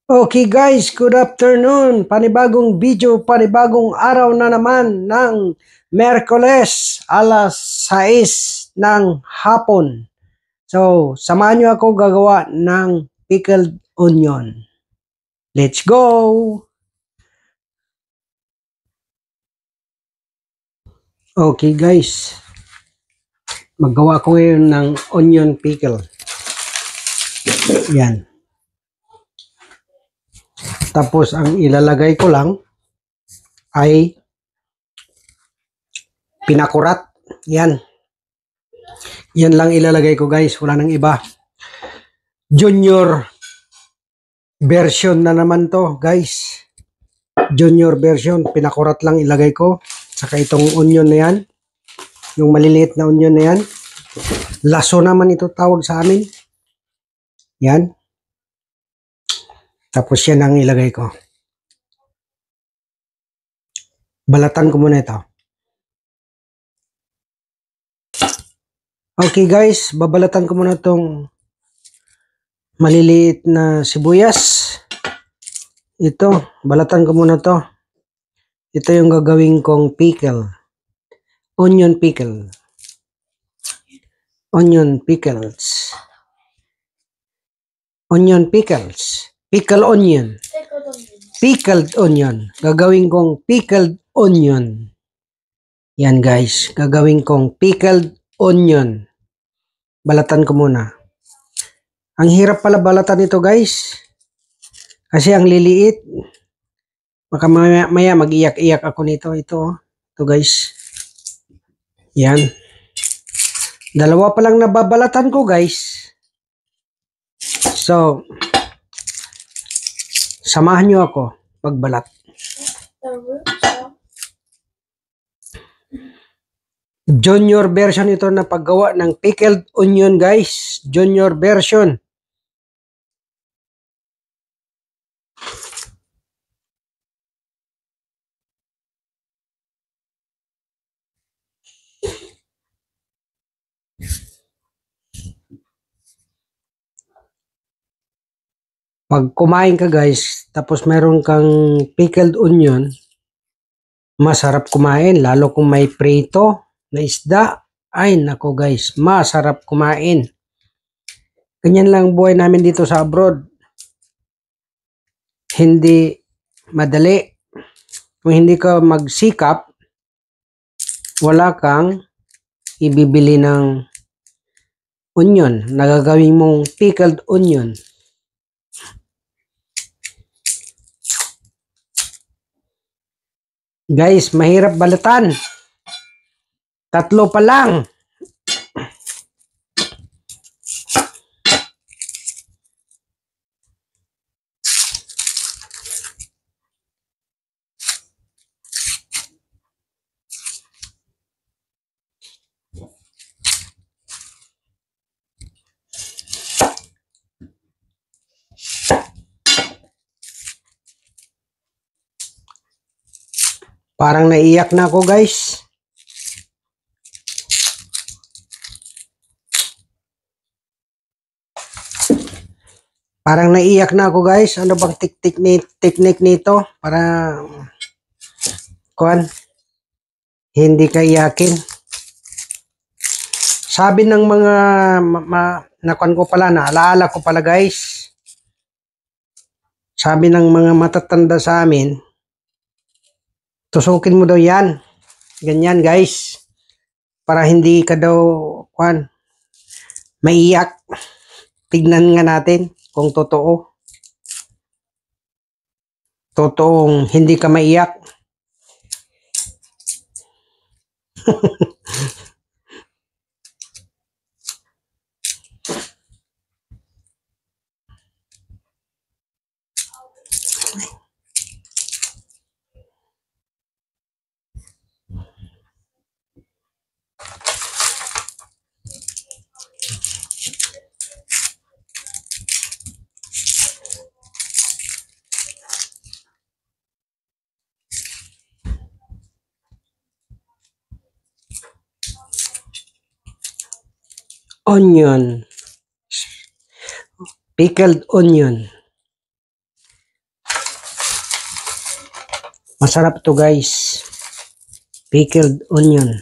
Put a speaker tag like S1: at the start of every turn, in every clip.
S1: Okay guys, good afternoon. Panibagong video, panibagong araw na naman ng Merkoles, alas 6 ng hapon. So, samahan nyo ako gagawa ng pickled onion. Let's go! Okay guys, maggawa ko ngayon ng onion pickle. Yan. Tapos, ang ilalagay ko lang ay pinakurat. Yan. Yan lang ilalagay ko guys, wala nang iba. Junior version na naman to guys. Junior version, pinakurat lang ilagay ko. Saka itong onion na yan, yung maliliit na onion na yan, laso naman ito tawag sa amin. Yan. Tapos yan ang ilagay ko. Balatan ko muna ito. Okay guys, babalatan ko muna itong maliliit na sibuyas. Ito, balatan ko muna to. Ito yung gagawin kong pickle. Onion pickle. Onion pickles. Onion pickles. Pickle onion. Pickled onion. Gagawin kong pickled onion. Yan guys, gagawin kong pickled onion. Balatan ko muna. Ang hirap pala balatan ito guys. Kasi ang liliit. Baka maya mag-iyak-iyak ako nito. Ito guys. Yan. Dalawa pa lang nababalatan ko guys. So, samahan nyo ako pagbalat. Junior version ito na paggawa ng pickled onion guys. Junior version. Pag kumain ka guys, tapos meron kang pickled onion, masarap kumain. Lalo kung may prito na isda. Ay nako guys, masarap kumain. Ganyan lang buhay namin dito sa abroad. Hindi madali. Kung hindi ka magsikap, wala kang ibibili ng onion. Nagagawin mong pickled onion. Guys, mahirap balatan. Tatlo pa lang. Parang naiyak na ako guys. Parang naiyak na ako guys. Ano bang technique nito para hindi ka iyakin? Sabi ng mga ko pala, naalaala ko pala guys. Sabi ng mga matatanda sa amin, tusukin mo daw yan. Ganyan guys. Para hindi ka daw maiyak. Tignan nga natin kung totoo. Totoong hindi ka maiyak. Onion. Pickled onion. Masarap to guys. Pickled onion.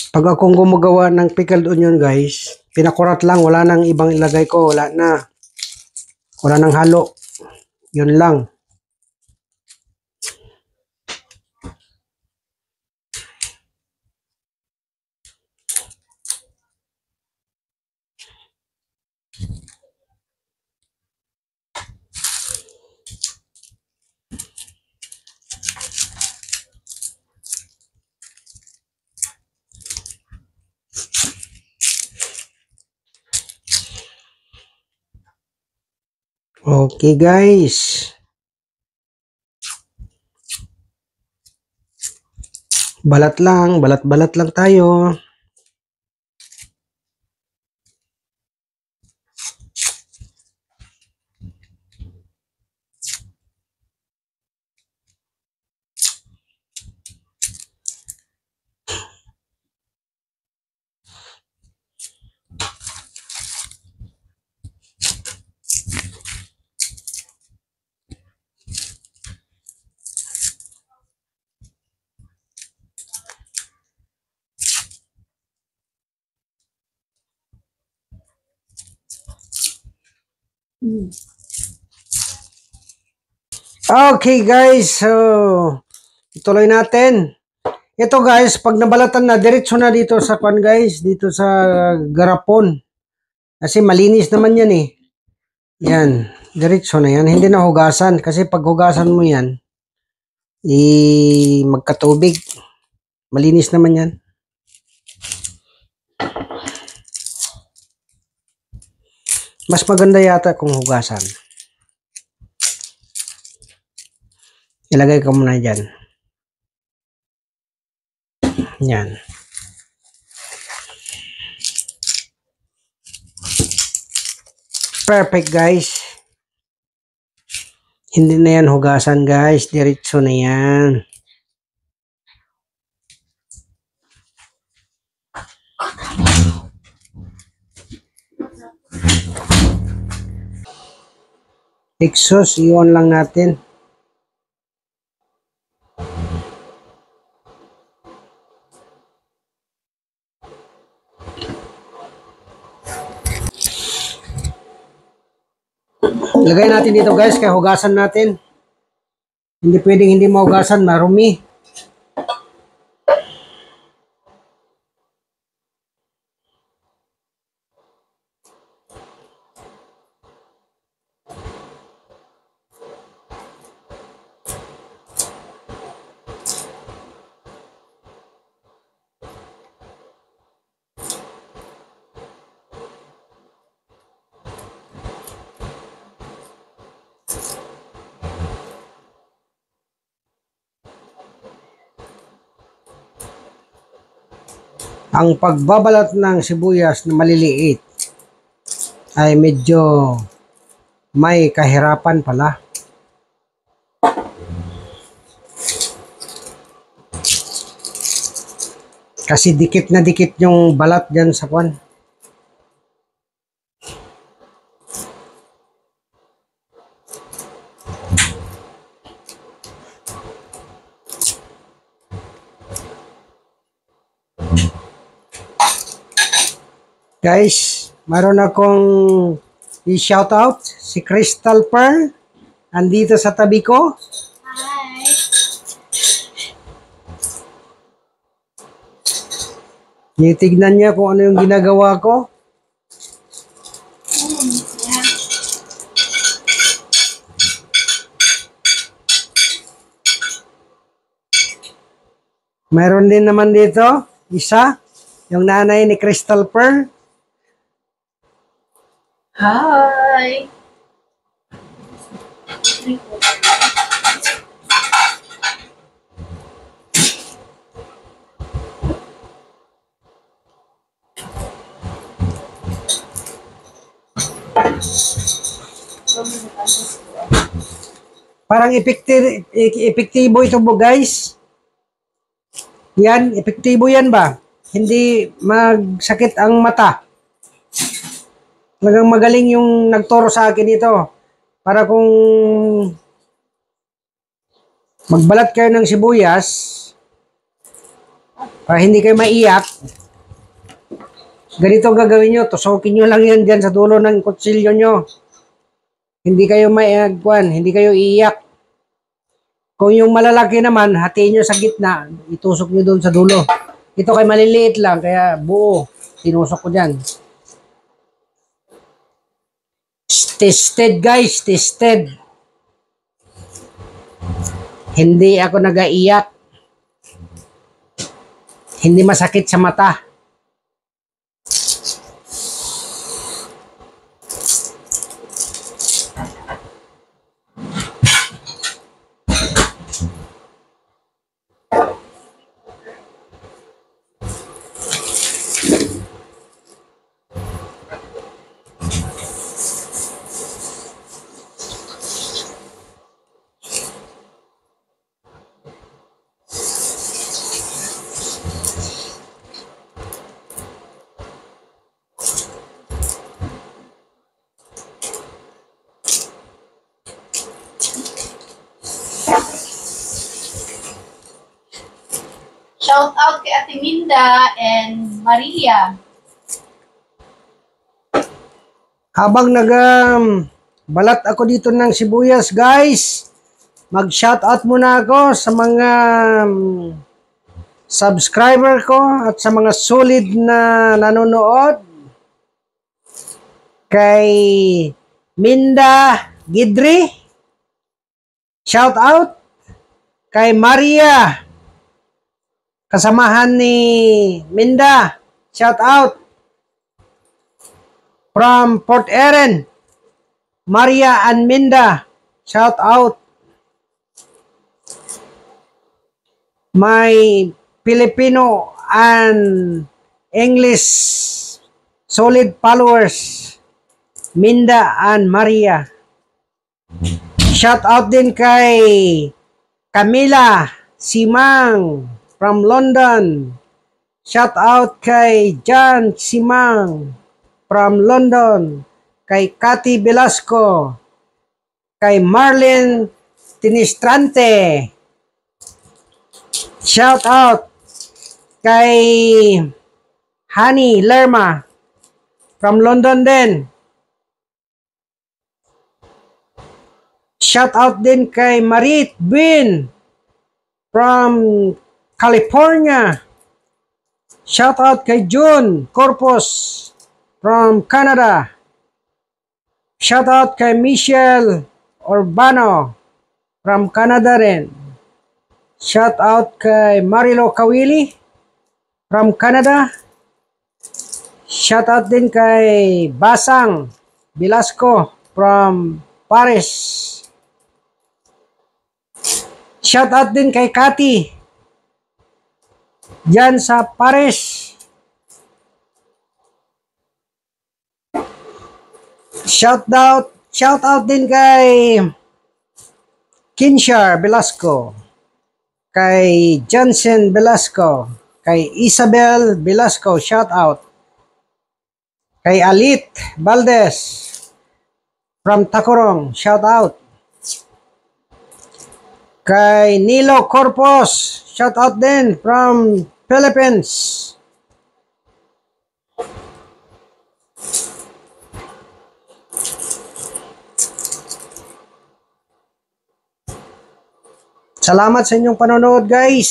S1: Pag akong gumagawa ng pickled onion guys, pinakurat lang, wala nang ibang ilagay ko, wala na. Wala nang halo. Yun lang. Okay guys. Balat lang tayo. Okay guys, so ituloy natin. Ito guys, pag nabalatan na, diretso na dito sa pan guys, dito sa garapon. Kasi malinis naman yan eh. Yan, diretso na yan. Hindi na hugasan. Kasi pag hugasan mo yan, magkatubig. Malinis naman yan. Mas maganda yata kung hugasan. Ilagay ko muna dyan. Yan. Perfect guys. Hindi na yan hugasan guys. Diretso na yan. Exhaust, i-on lang natin. Lagay natin dito guys, kaya hugasan natin. Hindi pwedeng hindi mahugasan, marumi. Ang pagbabalat ng sibuyas na maliliit ay medyo may kahirapan pala. Kasi dikit na dikit yung balat dyan sa kwan. Guys, mayroon akong i-shout out si Crystal Pearl. Andito sa tabi ko.
S2: Hi.
S1: Tignan niya kung ano yung ginagawa ko.
S2: Yeah.
S1: Mayroon din naman dito, isa, yung nanay ni Crystal Pearl.
S2: Hi.
S1: Parang epektibo ito po guys. Yan, epektibo yan ba? Hindi magsakit ang mata. Talagang magaling yung nagturo sa akin ito. para kung magbalat kayo ng sibuyas, para hindi kayo maiyak, ganito ang gagawin nyo. Tusokin nyo lang yan dyan sa dulo ng kutsilyo nyo. Hindi kayo maiagwan, hindi kayo iiyak. Kung yung malalaki naman, hatiin nyo sa gitna, itusok nyo doon sa dulo. Ito kay maliliit lang, kaya buo. Tinusok ko dyan. Tested guys, tested. Hindi ako nagaiyak. Hindi masakit sa mata.
S2: Shout out kay Ate Minda and Maria.
S1: Habang balat ako dito ng sibuyas, guys, mag-shoutout muna ako sa mga subscriber ko at sa mga solid na nanonood. Kay Minda Gidri, shoutout. Kay Maria, kasamahan ni Minda, shoutout. From Port Eren, Maria and Minda, shout out. My Filipino and English solid followers, Minda and Maria. Shout out din kay Camila Simang from London. Shout out kay John Simang from London, kay Cathy Velasco, kay Marlene Tinistrante. Shout out kay Honey Lerma from London din. Shout out din kay Marit Bin from California. Shout out kay June Corpus from Canada. Shout out kay Michelle Urbano from Canada rin. Shout out kay Marilo Kawili from Canada. Shout out din kay Basang Velasco from Paris. Shout out din kay Cathy dyan sa Paris. Shout out din kay Kinshar Velasco, kay Johnson Velasco, kay Isabel Velasco, shout out. Kay Alit Valdez from Tacorong, shout out. Kay Nilo Corpus, shout out din from Philippines. Salamat sa inyong panonood, guys.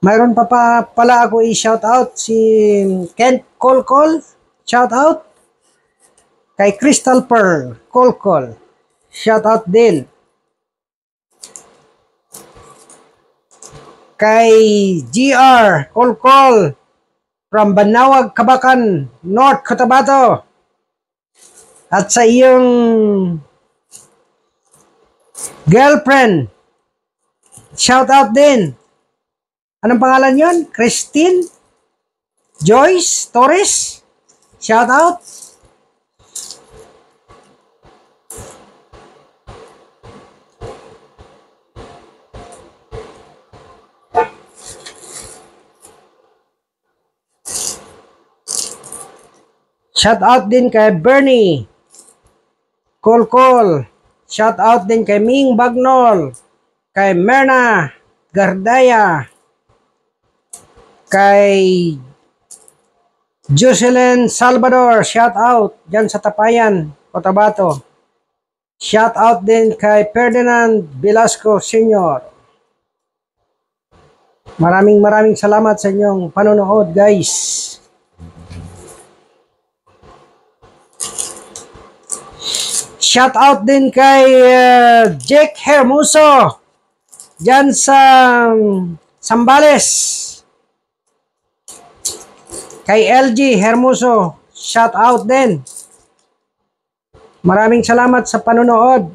S1: Mayroon pa pala ako i-shout out si Kent Colcol, shout out. Kay Crystal Pearl Colcol, shout out din. Kay GR Colcol from Banawag, Kabakan, North Cotabato. At sa iyong girlfriend, shout out din. Anong pangalan yon? Christine Joyce Torres, shout out. Shout out din kay Bernie Kolkol. Shout out din kay Ming Bagnol, kay Merna Gardaya, kay Jocelyn Salvador. Shout out dyan sa Tapayan, Cotabato. Shout out din kay Ferdinand Velasco Sr. Maraming salamat sa inyong panonood, guys. Shout out din kay Jake Hermoso dyan sa Zambales. Kay LG Hermoso, shout out din. Maraming salamat sa panonood.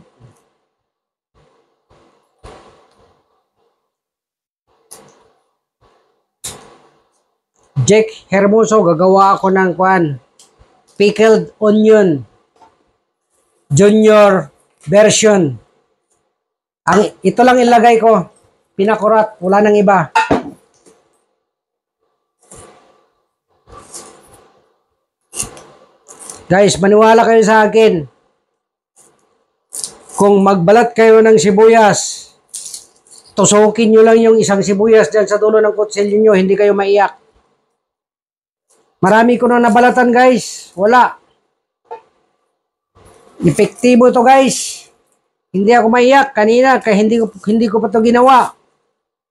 S1: Jake Hermoso, gagawa ako ng pickled onion junior version. Ito lang ilagay ko. Pinakurat, wala nang iba. Guys, maniwala kayo sa akin. Kung magbalat kayo ng sibuyas, tusukin nyo lang yung isang sibuyas dyan sa dulo ng kutsilyo nyo, hindi kayo maiyak. Marami ko na nabalatan, guys. Wala. Epektibo to, guys. Hindi ako maiyak kanina kaya hindi ko pa to ginawa.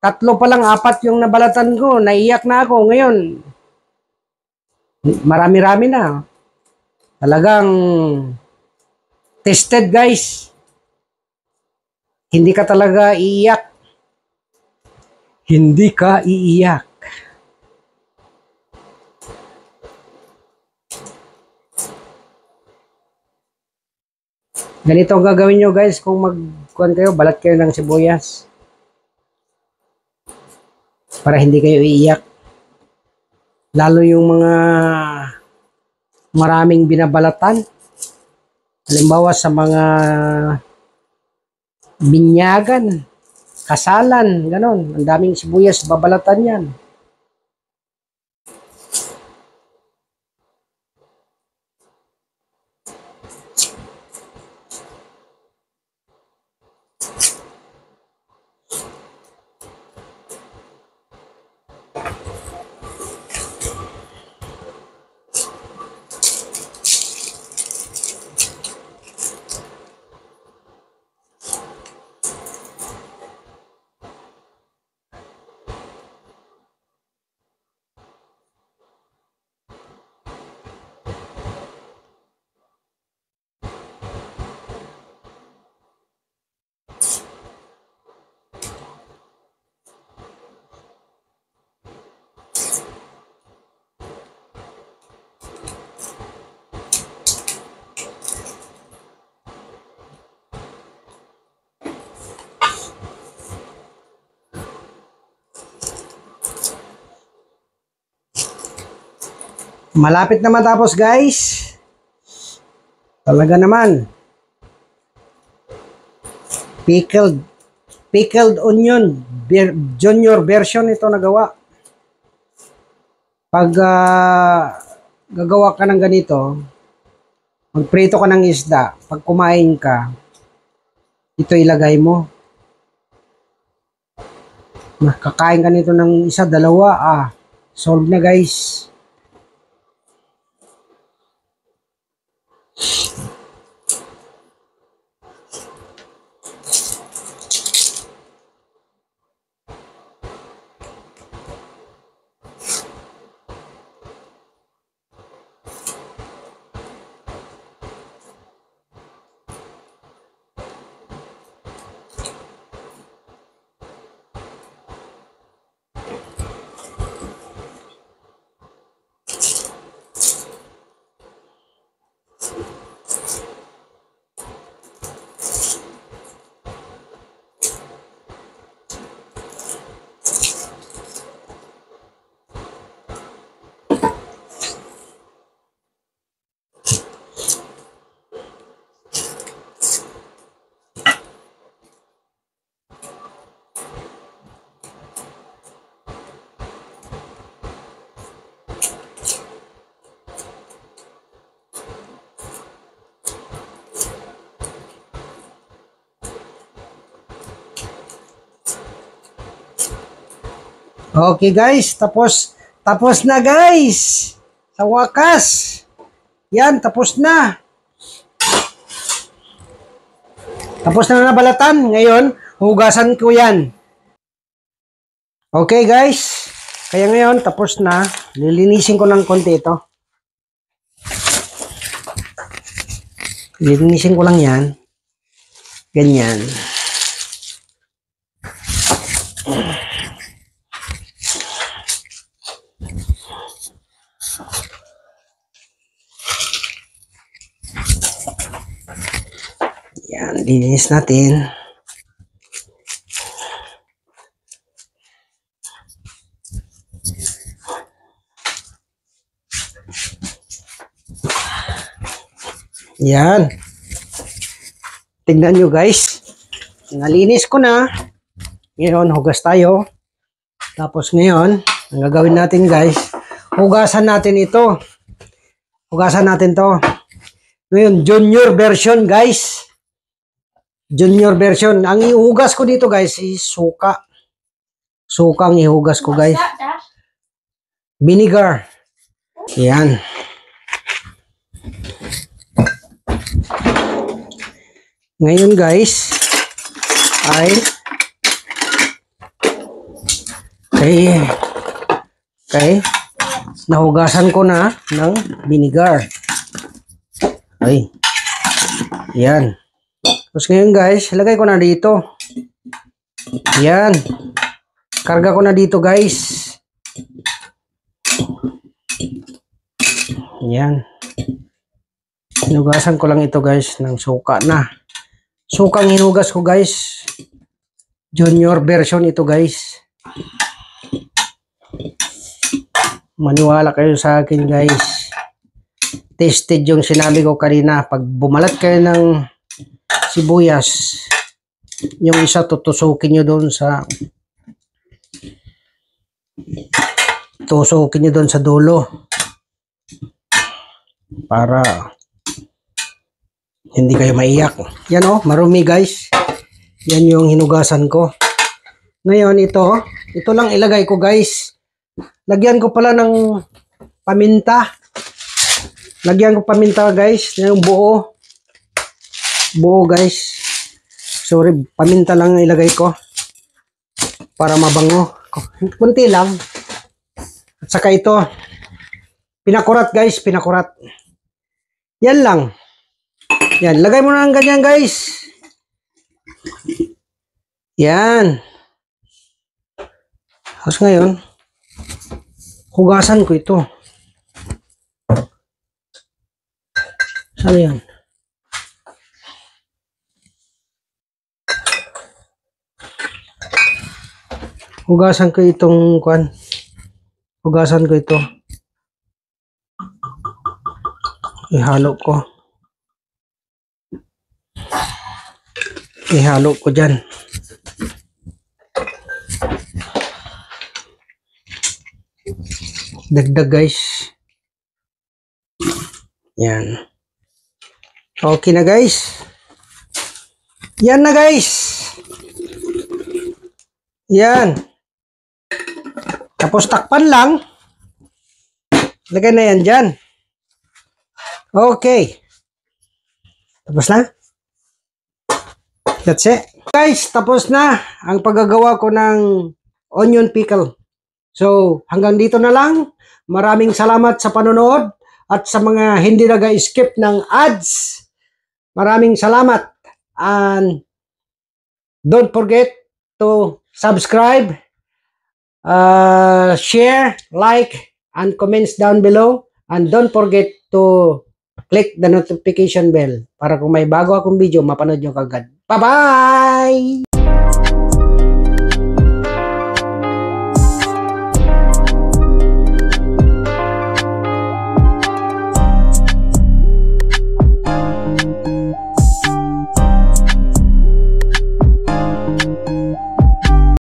S1: 3 pa lang, 4 yung nabalatan ko. Naiyak na ako ngayon. Marami-rami na. Talagang tested, guys. Hindi ka talaga iiyak. Hindi ka iiyak. Ganito ang gagawin nyo, guys, kung magkuhan kayo, balat kayo ng sibuyas. Para hindi kayo iiyak. Lalo yung mga maraming binabalatan. Halimbawa sa mga binyagan, kasalan, ganon. Ang daming sibuyas, babalatan yan. Malapit na matapos, guys. Talaga naman. Pickled onion junior version ito nagawa. Pag gagawa ka ng ganito, magprito ka ng isda. Pag kumain ka, ito ilagay mo. Kakain ka nito ng 1, 2, solve na, guys. Okay guys, tapos na guys. Sa wakas. Yan, tapos na. Tapos na nabalatan. Ngayon, hugasan ko yan. Okay guys. Kaya ngayon, tapos na. Lilinisin ko ng konti ito. Lilinisin ko lang yan. Ganyan. Yan, lininis natin. Yan. Tignan nyo guys. Nalinis ko na. Ngayon, hugas tayo. Tapos ngayon, ang gagawin natin guys, hugasan natin ito. Hugasan natin to. Ngayon, junior version guys. Junior version. Ang ihugas ko dito guys is suka. Suka ang ihugas ko guys. Vinegar. Yan. Ngayon guys, ay nahugasan ko na ng vinegar. Ay. Yan. Tapos ngayon guys, lagay ko na dito. Yan. Karga ko na dito guys. Yan. Hinugasan ko lang ito guys ng suka na. Sukang hinugas ko guys. Junior version ito guys. Maniwala kayo sa akin guys. Tasted yung sinabi ko kanina. Pag bumalat kayo ng sibuyas, yung isa tutusukin nyo doon sa dulo para hindi kayo maiyak. Yan oh, marumi guys. Yan yung hinugasan ko. Ngayon ito lang ilagay ko guys. Lagyan ko pala ng paminta. Lagyan ko paminta guys, yung buo. Buo guys. Sorry, paminta lang ilagay ko para mabango. Kunti lang. At saka ito, pinakurat guys, pinakurat. Yan lang. Yan, lagay mo na ng ganyan guys. Yan. Tapos ngayon, hugasan ko ito. Saan yan? Hugasan ko itong kwan. Hugasan ko ito. Ihalo ko. Ihalo ko dyan. Dagdag guys. Yan. Okay na guys. Yan na guys. Yan. Tapos takpan lang. Lagay na yan dyan. Okay. Tapos na. That's it. Guys, tapos na ang paggagawa ko ng onion pickle. So, hanggang dito na lang. Maraming salamat sa panonood at sa mga hindi nag-skip ng ads. Maraming salamat. And don't forget to subscribe, share, like, and comments down below. And don't forget to click the notification bell para kung may bago akong video, mapanood nyo kagad. Bye-bye!